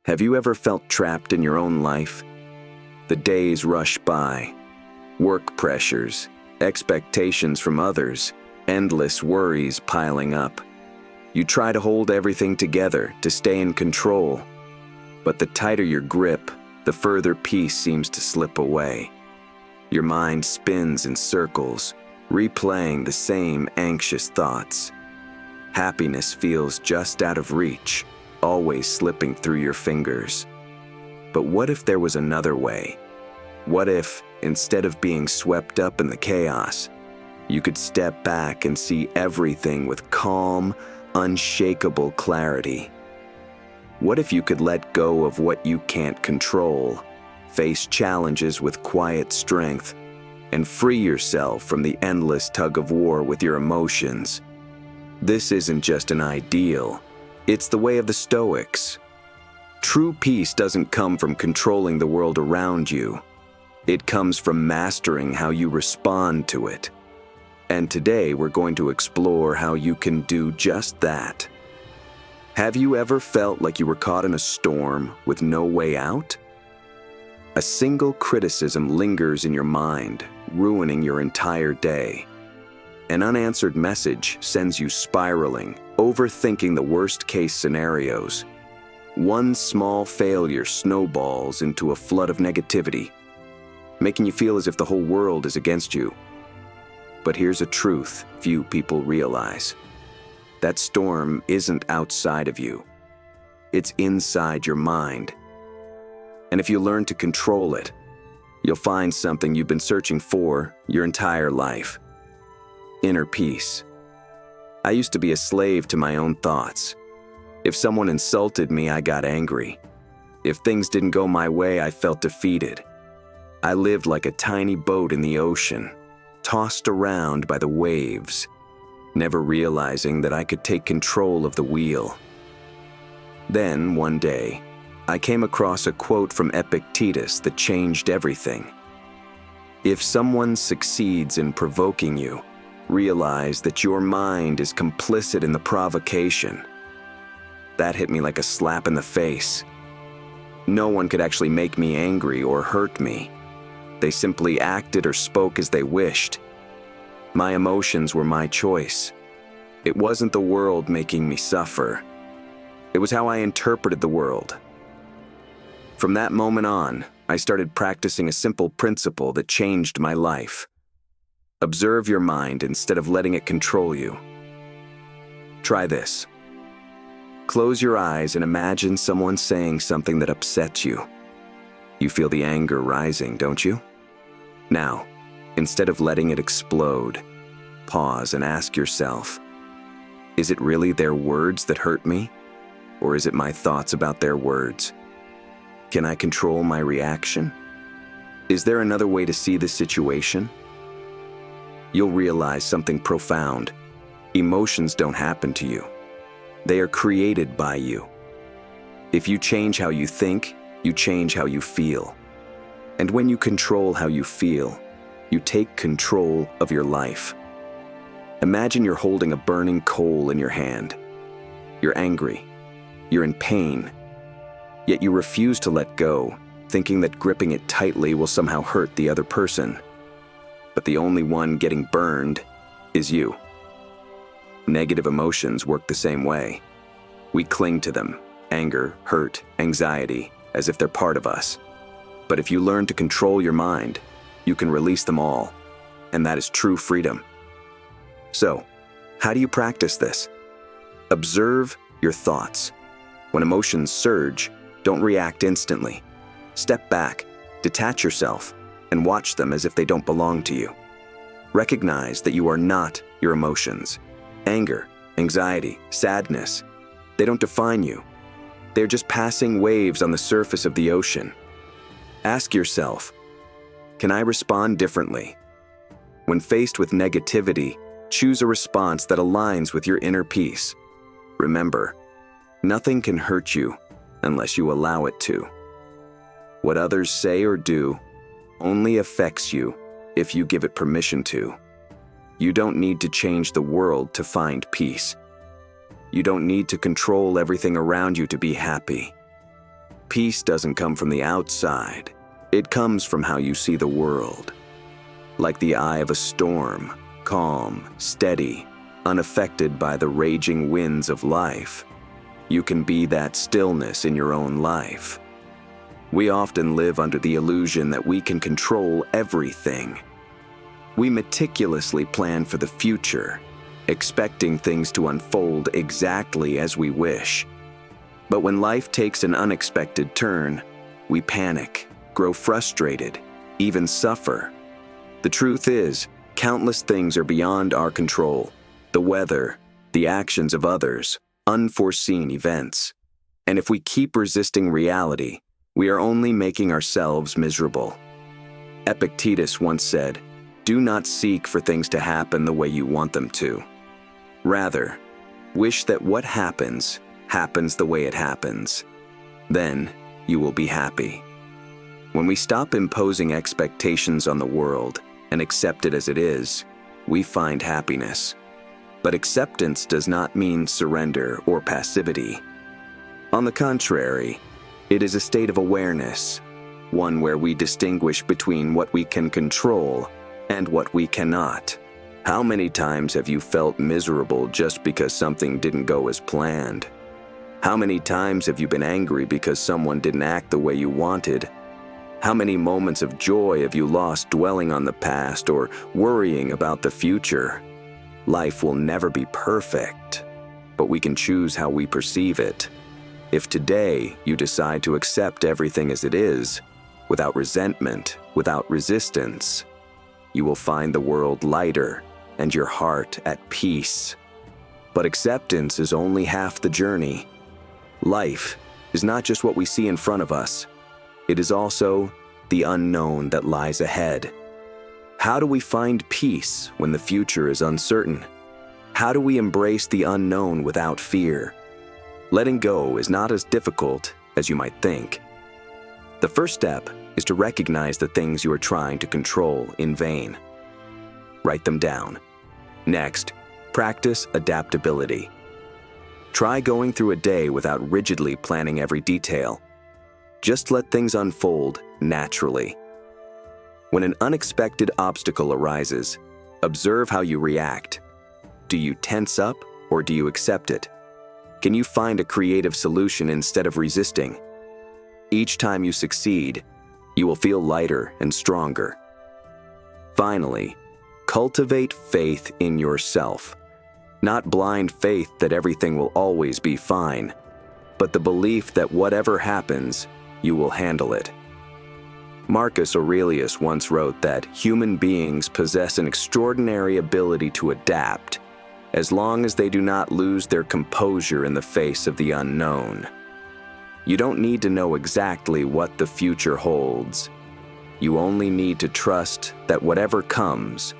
Have you ever felt trapped in your own life? The days rush by. Work pressures, expectations from others, endless worries piling up. You try to hold everything together, to stay in control. But the tighter your grip, the further peace seems to slip away. Your mind spins in circles, replaying the same anxious thoughts. Happiness feels just out of reach, always slipping through your fingers. But what if there was another way? What if, instead of being swept up in the chaos, you could step back and see everything with calm, unshakable clarity? What if you could let go of what you can't control, face challenges with quiet strength, and free yourself from the endless tug-of-war with your emotions? This isn't just an ideal, it's the way of the Stoics. True peace doesn't come from controlling the world around you. It comes from mastering how you respond to it. And today we're going to explore how you can do just that. Have you ever felt like you were caught in a storm with no way out? A single criticism lingers in your mind, ruining your entire day. An unanswered message sends you spiraling, overthinking the worst-case scenarios. One small failure snowballs into a flood of negativity, making you feel as if the whole world is against you. But here's a truth few people realize. That storm isn't outside of you. It's inside your mind. And if you learn to control it, you'll find something you've been searching for your entire life: inner peace. I used to be a slave to my own thoughts. If someone insulted me, I got angry. If things didn't go my way, I felt defeated. I lived like a tiny boat in the ocean, tossed around by the waves, never realizing that I could take control of the wheel. Then, one day, I came across a quote from Epictetus that changed everything. If someone succeeds in provoking you, realize that your mind is complicit in the provocation. That hit me like a slap in the face. No one could actually make me angry or hurt me. They simply acted or spoke as they wished. My emotions were my choice. It wasn't the world making me suffer. It was how I interpreted the world. From that moment on, I started practicing a simple principle that changed my life. Observe your mind instead of letting it control you. Try this. Close your eyes and imagine someone saying something that upsets you. You feel the anger rising, don't you? Now, instead of letting it explode, pause and ask yourself, is it really their words that hurt me? Or is it my thoughts about their words? Can I control my reaction? Is there another way to see this situation? You'll realize something profound. Emotions don't happen to you. They are created by you. If you change how you think, you change how you feel. And when you control how you feel, you take control of your life. Imagine you're holding a burning coal in your hand. You're angry. You're in pain. Yet you refuse to let go, thinking that gripping it tightly will somehow hurt the other person. But the only one getting burned is you. Negative emotions work the same way. We cling to them, anger, hurt, anxiety, as if they're part of us. But if you learn to control your mind, you can release them all, and that is true freedom. So, how do you practice this? Observe your thoughts. When emotions surge, don't react instantly. Step back, detach yourself, and watch them as if they don't belong to you. Recognize that you are not your emotions. Anger, anxiety, sadness, they don't define you. They're just passing waves on the surface of the ocean. Ask yourself, can I respond differently? When faced with negativity, choose a response that aligns with your inner peace. Remember, nothing can hurt you unless you allow it to. What others say or do only affects you if you give it permission to. You don't need to change the world to find peace. You don't need to control everything around you to be happy. Peace doesn't come from the outside. It comes from how you see the world. Like the eye of a storm, calm, steady, unaffected by the raging winds of life. You can be that stillness in your own life. We often live under the illusion that we can control everything. We meticulously plan for the future, expecting things to unfold exactly as we wish. But when life takes an unexpected turn, we panic, grow frustrated, even suffer. The truth is, countless things are beyond our control: the weather, the actions of others, unforeseen events. And if we keep resisting reality, we are only making ourselves miserable. Epictetus once said, "Do not seek for things to happen the way you want them to. Rather, wish that what happens the way it happens. Then you will be happy." When we stop imposing expectations on the world and accept it as it is, we find happiness. But acceptance does not mean surrender or passivity. On the contrary, it is a state of awareness, one where we distinguish between what we can control and what we cannot. How many times have you felt miserable just because something didn't go as planned? How many times have you been angry because someone didn't act the way you wanted? How many moments of joy have you lost dwelling on the past or worrying about the future? Life will never be perfect, but we can choose how we perceive it. If today you decide to accept everything as it is, without resentment, without resistance, you will find the world lighter and your heart at peace. But acceptance is only half the journey. Life is not just what we see in front of us. It is also the unknown that lies ahead. How do we find peace when the future is uncertain? How do we embrace the unknown without fear? Letting go is not as difficult as you might think. The first step is to recognize the things you are trying to control in vain. Write them down. Next, practice adaptability. Try going through a day without rigidly planning every detail. Just let things unfold naturally. When an unexpected obstacle arises, observe how you react. Do you tense up or do you accept it? Can you find a creative solution instead of resisting? Each time you succeed, you will feel lighter and stronger. Finally, cultivate faith in yourself. Not blind faith that everything will always be fine, but the belief that whatever happens, you will handle it. Marcus Aurelius once wrote that human beings possess an extraordinary ability to adapt, as long as they do not lose their composure in the face of the unknown. You don't need to know exactly what the future holds. You only need to trust that whatever comes,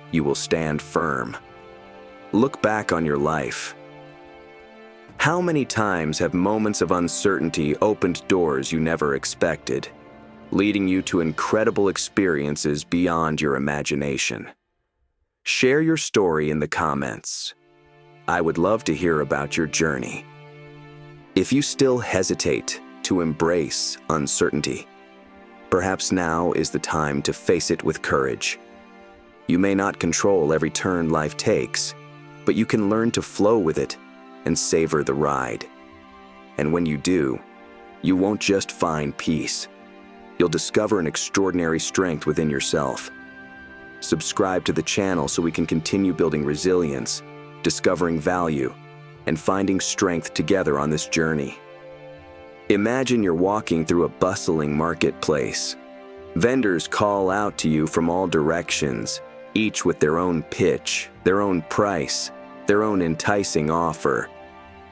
you will stand firm. Look back on your life. How many times have moments of uncertainty opened doors you never expected, leading you to incredible experiences beyond your imagination? Share your story in the comments. I would love to hear about your journey. If you still hesitate to embrace uncertainty, perhaps now is the time to face it with courage. You may not control every turn life takes, but you can learn to flow with it and savor the ride. And when you do, you won't just find peace. You'll discover an extraordinary strength within yourself. Subscribe to the channel so we can continue building resilience, discovering value, and finding strength together on this journey. Imagine you're walking through a bustling marketplace. Vendors call out to you from all directions, each with their own pitch, their own price, their own enticing offer.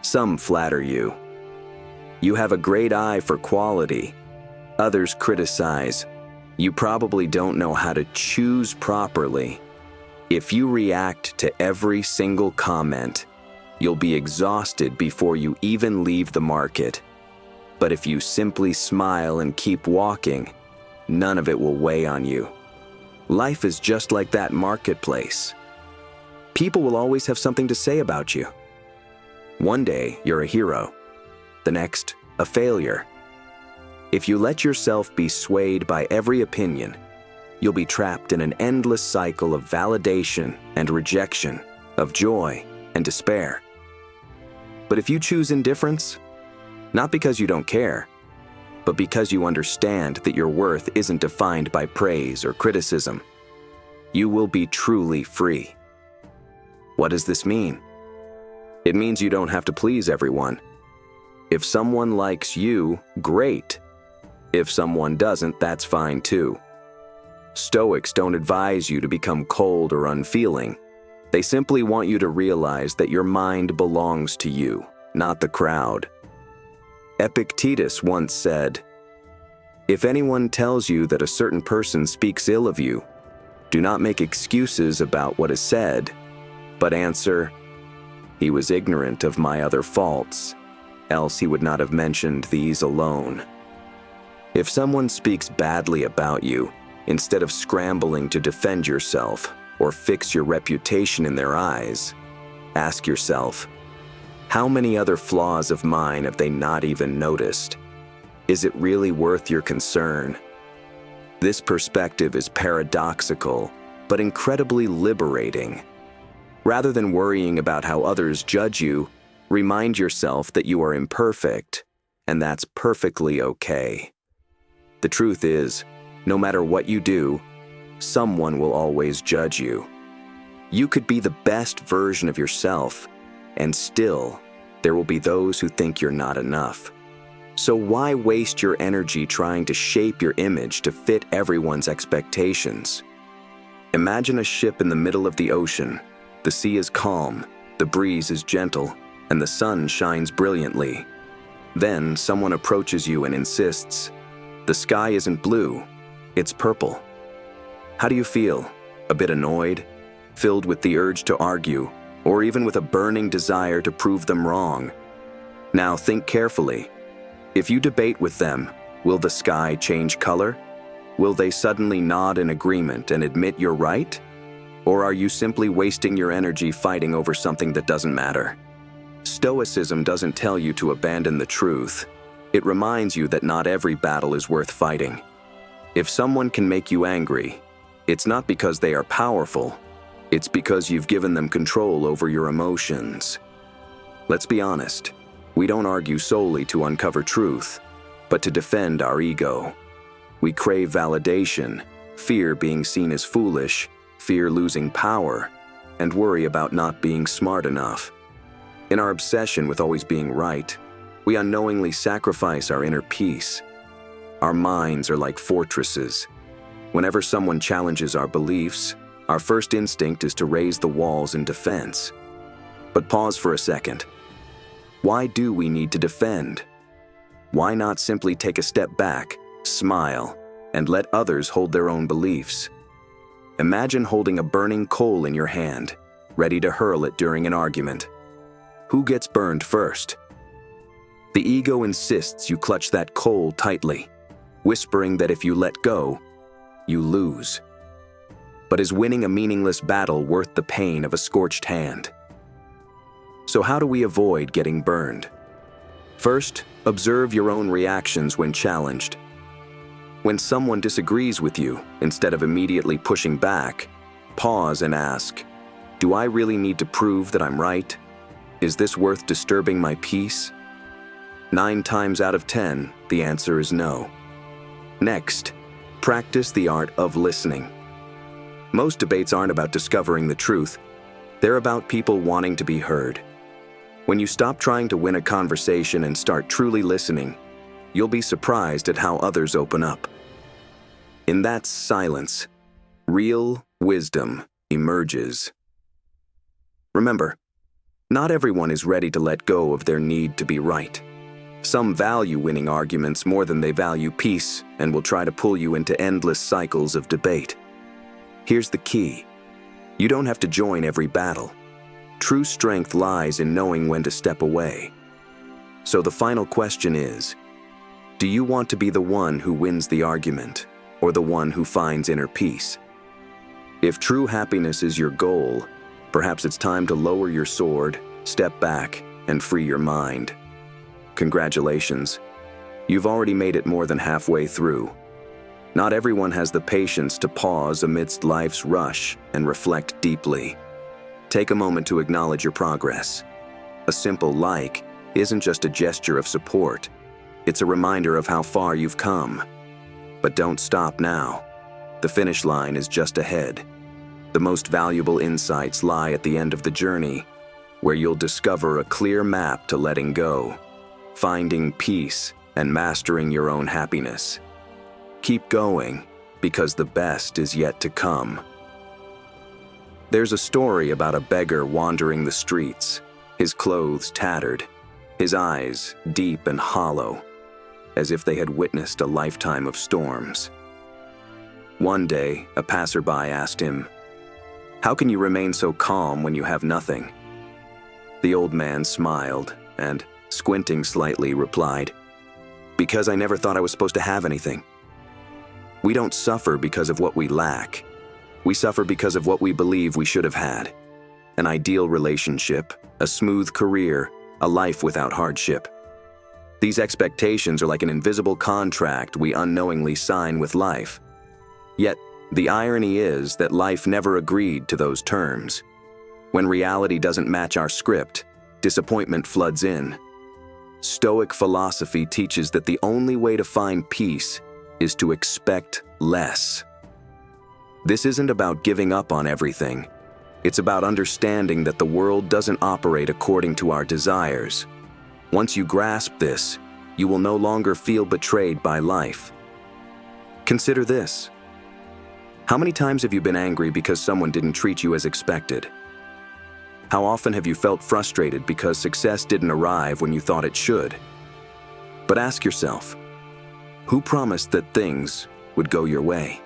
Some flatter you. You have a great eye for quality. Others criticize. You probably don't know how to choose properly. If you react to every single comment, you'll be exhausted before you even leave the market. But if you simply smile and keep walking, none of it will weigh on you. Life is just like that marketplace. People will always have something to say about you. One day, you're a hero. The next, a failure. If you let yourself be swayed by every opinion, you'll be trapped in an endless cycle of validation and rejection, of joy and despair. But if you choose indifference, not because you don't care, but because you understand that your worth isn't defined by praise or criticism, you will be truly free. What does this mean? It means you don't have to please everyone. If someone likes you, great. If someone doesn't, that's fine too. Stoics don't advise you to become cold or unfeeling. They simply want you to realize that your mind belongs to you, not the crowd. Epictetus once said, "If anyone tells you that a certain person speaks ill of you, do not make excuses about what is said, but answer, 'He was ignorant of my other faults, else he would not have mentioned these alone.'" If someone speaks badly about you, instead of scrambling to defend yourself or fix your reputation in their eyes, ask yourself, how many other flaws of mine have they not even noticed? Is it really worth your concern? This perspective is paradoxical, but incredibly liberating. Rather than worrying about how others judge you, remind yourself that you are imperfect, and that's perfectly okay. The truth is, no matter what you do, someone will always judge you. You could be the best version of yourself, and still, there will be those who think you're not enough. So why waste your energy trying to shape your image to fit everyone's expectations? Imagine a ship in the middle of the ocean. The sea is calm, the breeze is gentle, and the sun shines brilliantly. Then someone approaches you and insists, "The sky isn't blue, it's purple." How do you feel? A bit annoyed? Filled with the urge to argue, or even with a burning desire to prove them wrong? Now think carefully. If you debate with them, will the sky change color? Will they suddenly nod in agreement and admit you're right? Or are you simply wasting your energy fighting over something that doesn't matter? Stoicism doesn't tell you to abandon the truth. It reminds you that not every battle is worth fighting. If someone can make you angry, it's not because they are powerful, it's because you've given them control over your emotions. Let's be honest, we don't argue solely to uncover truth, but to defend our ego. We crave validation, fear being seen as foolish, fear losing power, and worry about not being smart enough. In our obsession with always being right, we unknowingly sacrifice our inner peace. Our minds are like fortresses. Whenever someone challenges our beliefs, our first instinct is to raise the walls in defense. But pause for a second. Why do we need to defend? Why not simply take a step back, smile, and let others hold their own beliefs? Imagine holding a burning coal in your hand, ready to hurl it during an argument. Who gets burned first? The ego insists you clutch that coal tightly, whispering that if you let go, you lose. But is winning a meaningless battle worth the pain of a scorched hand? So how do we avoid getting burned? First, observe your own reactions when challenged. When someone disagrees with you, instead of immediately pushing back, pause and ask, do I really need to prove that I'm right? Is this worth disturbing my peace? 9 times out of 10, the answer is no. Next, practice the art of listening. Most debates aren't about discovering the truth. They're about people wanting to be heard. When you stop trying to win a conversation and start truly listening, you'll be surprised at how others open up. In that silence, real wisdom emerges. Remember, not everyone is ready to let go of their need to be right. Some value winning arguments more than they value peace and will try to pull you into endless cycles of debate. Here's the key. You don't have to join every battle. True strength lies in knowing when to step away. So the final question is, do you want to be the one who wins the argument, or the one who finds inner peace? If true happiness is your goal, perhaps it's time to lower your sword, step back, and free your mind. Congratulations. You've already made it more than halfway through. Not everyone has the patience to pause amidst life's rush and reflect deeply. Take a moment to acknowledge your progress. A simple like isn't just a gesture of support. It's a reminder of how far you've come. But don't stop now. The finish line is just ahead. The most valuable insights lie at the end of the journey, where you'll discover a clear map to letting go, finding peace, and mastering your own happiness. Keep going, because the best is yet to come. There's a story about a beggar wandering the streets, his clothes tattered, his eyes deep and hollow, as if they had witnessed a lifetime of storms. One day, a passerby asked him, "How can you remain so calm when you have nothing?" The old man smiled and, squinting slightly, replied, "Because I never thought I was supposed to have anything." We don't suffer because of what we lack. We suffer because of what we believe we should have had. An ideal relationship, a smooth career, a life without hardship. These expectations are like an invisible contract we unknowingly sign with life. Yet, the irony is that life never agreed to those terms. When reality doesn't match our script, disappointment floods in. Stoic philosophy teaches that the only way to find peace is to expect less. This isn't about giving up on everything. It's about understanding that the world doesn't operate according to our desires. Once you grasp this, you will no longer feel betrayed by life. Consider this. How many times have you been angry because someone didn't treat you as expected? How often have you felt frustrated because success didn't arrive when you thought it should? But ask yourself, who promised that things would go your way?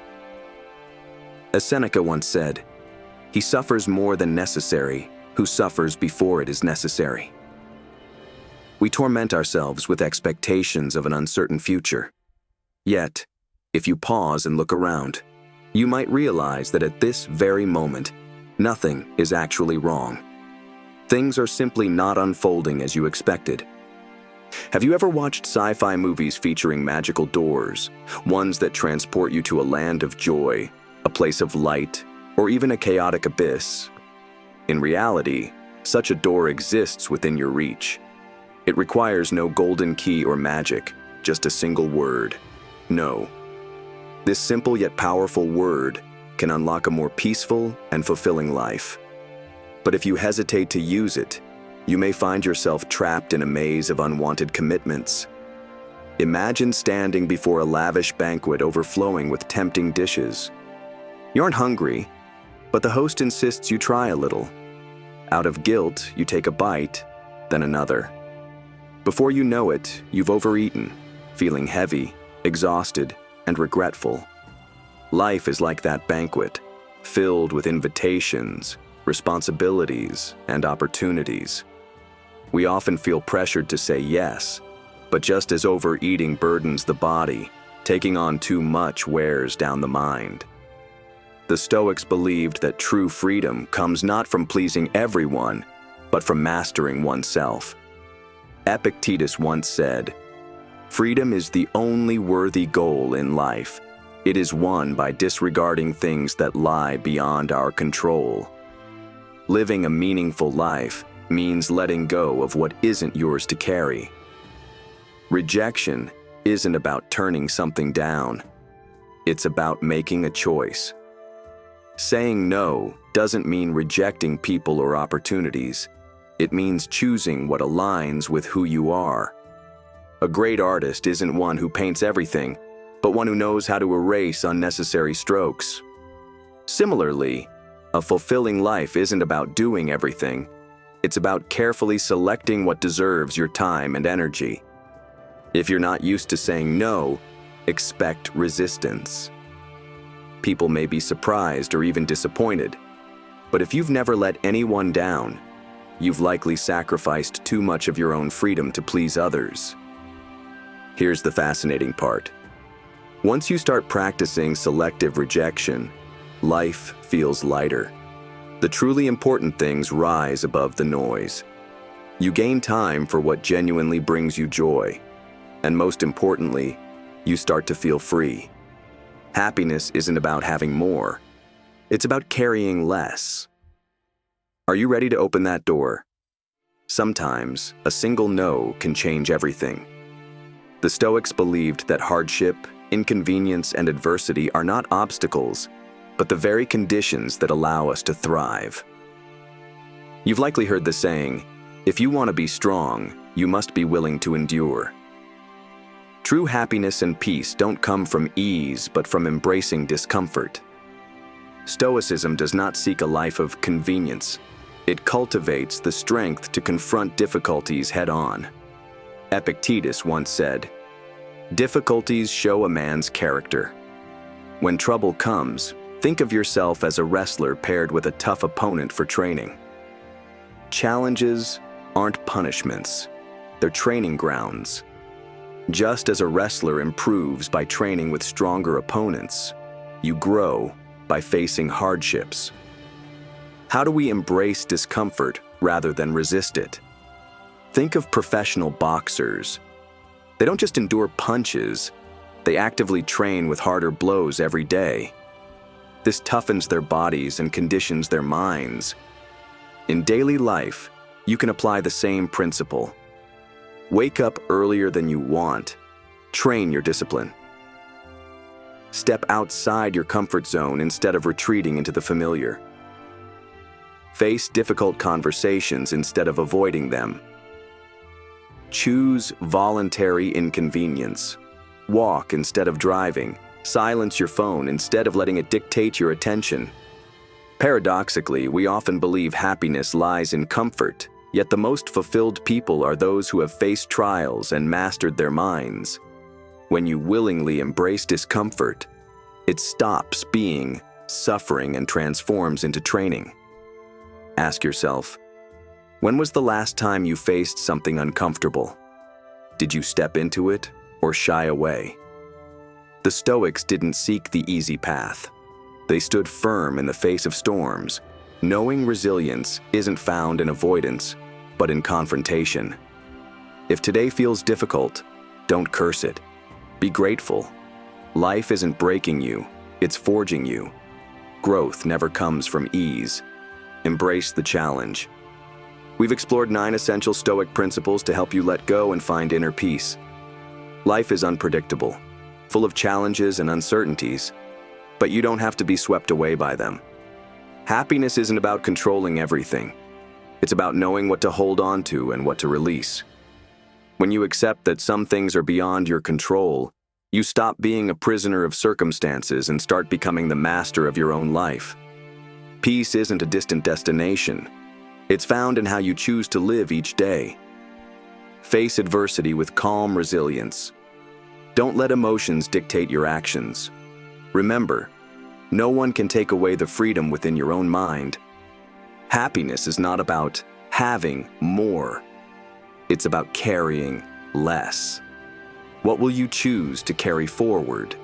As Seneca once said, "He suffers more than necessary who suffers before it is necessary." We torment ourselves with expectations of an uncertain future. Yet, if you pause and look around, you might realize that at this very moment, nothing is actually wrong. Things are simply not unfolding as you expected. Have you ever watched sci-fi movies featuring magical doors, ones that transport you to a land of joy, a place of light, or even a chaotic abyss? In reality, such a door exists within your reach. It requires no golden key or magic, just a single word: no. This simple yet powerful word can unlock a more peaceful and fulfilling life. But if you hesitate to use it, you may find yourself trapped in a maze of unwanted commitments. Imagine standing before a lavish banquet overflowing with tempting dishes. You aren't hungry, but the host insists you try a little. Out of guilt, you take a bite, then another. Before you know it, you've overeaten, feeling heavy, exhausted, and regretful. Life is like that banquet, filled with invitations, responsibilities, and opportunities. We often feel pressured to say yes, but just as overeating burdens the body, taking on too much wears down the mind. The Stoics believed that true freedom comes not from pleasing everyone, but from mastering oneself. Epictetus once said, "Freedom is the only worthy goal in life. It is won by disregarding things that lie beyond our control." Living a meaningful life means letting go of what isn't yours to carry. Rejection isn't about turning something down. It's about making a choice. Saying no doesn't mean rejecting people or opportunities. It means choosing what aligns with who you are. A great artist isn't one who paints everything, but one who knows how to erase unnecessary strokes. Similarly, a fulfilling life isn't about doing everything. It's about carefully selecting what deserves your time and energy. If you're not used to saying no, expect resistance. People may be surprised or even disappointed, but if you've never let anyone down, you've likely sacrificed too much of your own freedom to please others. Here's the fascinating part. Once you start practicing selective rejection, life feels lighter. The truly important things rise above the noise. You gain time for what genuinely brings you joy. And most importantly, you start to feel free. Happiness isn't about having more. It's about carrying less. Are you ready to open that door? Sometimes, a single no can change everything. The Stoics believed that hardship, inconvenience, and adversity are not obstacles, but the very conditions that allow us to thrive. You've likely heard the saying, if you want to be strong, you must be willing to endure. True happiness and peace don't come from ease, but from embracing discomfort. Stoicism does not seek a life of convenience. It cultivates the strength to confront difficulties head-on. Epictetus once said, "Difficulties show a man's character." When trouble comes, think of yourself as a wrestler paired with a tough opponent for training. Challenges aren't punishments, they're training grounds. Just as a wrestler improves by training with stronger opponents, you grow by facing hardships. How do we embrace discomfort rather than resist it? Think of professional boxers. They don't just endure punches, they actively train with harder blows every day. This toughens their bodies and conditions their minds. In daily life, you can apply the same principle. Wake up earlier than you want. Train your discipline. Step outside your comfort zone instead of retreating into the familiar. Face difficult conversations instead of avoiding them. Choose voluntary inconvenience. Walk instead of driving. Silence your phone instead of letting it dictate your attention. Paradoxically, we often believe happiness lies in comfort, yet the most fulfilled people are those who have faced trials and mastered their minds. When you willingly embrace discomfort, it stops being suffering and transforms into training. Ask yourself, when was the last time you faced something uncomfortable? Did you step into it or shy away? The Stoics didn't seek the easy path. They stood firm in the face of storms, knowing resilience isn't found in avoidance, but in confrontation. If today feels difficult, don't curse it. Be grateful. Life isn't breaking you, it's forging you. Growth never comes from ease. Embrace the challenge. We've explored 9 essential Stoic principles to help you let go and find inner peace. Life is unpredictable, full of challenges and uncertainties, but you don't have to be swept away by them. Happiness isn't about controlling everything. It's about knowing what to hold on to and what to release. When you accept that some things are beyond your control, you stop being a prisoner of circumstances and start becoming the master of your own life. Peace isn't a distant destination. It's found in how you choose to live each day. Face adversity with calm resilience. Don't let emotions dictate your actions. Remember, no one can take away the freedom within your own mind. Happiness is not about having more. It's about carrying less. What will you choose to carry forward?